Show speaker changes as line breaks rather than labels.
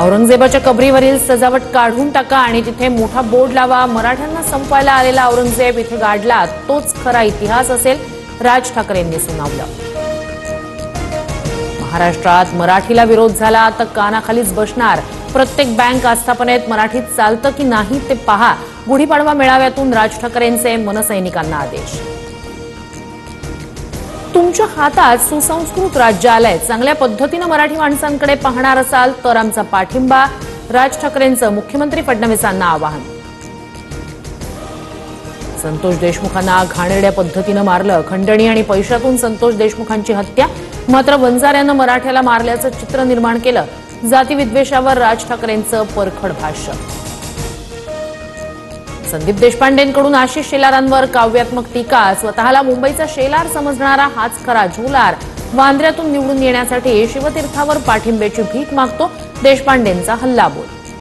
औरंगजेबाच्या कबरीवरील सजावट काढून टाका आणि तिथे मोठा बोर्ड लावा. मराठ्यांना संपवायला आलेला औरंगजेब इथे गाडला तोच खरा इतिहास असेल, राज ठाकरेंनी सुनावलं. महाराष्ट्रात मराठीला विरोध झाला तर कानाखालीच बसणार. प्रत्येक बँक आस्थापनेत मराठीत चालतं की नाही ते पहा. गुढीपाडवा मेळाव्यातून राज ठाकरेंचे मनसैनिकांना आदेश. तुमच्या हातात सुसंस्कृत राज्य आलंय. चांगल्या पद्धतीनं मराठी माणसांकडे पाहणार असाल तर आमचा पाठिंबा. राज ठाकरेंचं मुख्यमंत्री फडणवीसांना आवाहन. संतोष देशमुखांना घाणेरड्या पद्धतीनं मारलं. खंडणी आणि पैशातून संतोष देशमुखांची हत्या. मात्र वंजाऱ्यानं मराठ्याला मारल्याचं चित्र निर्माण केलं. जातीविद्वेषावर राज ठाकरेंचं परखड भाष्य. संदीप देशपांडेंकडून आशिष शेलारांवर काव्यात्मक टीका. स्वतःला मुंबईचा शेलार समजणारा हाच खरा झोलार. वांद्र्यातून निवडून येण्यासाठी शिवतीर्थावर पाठिंब्याची भीक मागतो. देशपांडेंचा हल्लाबोल.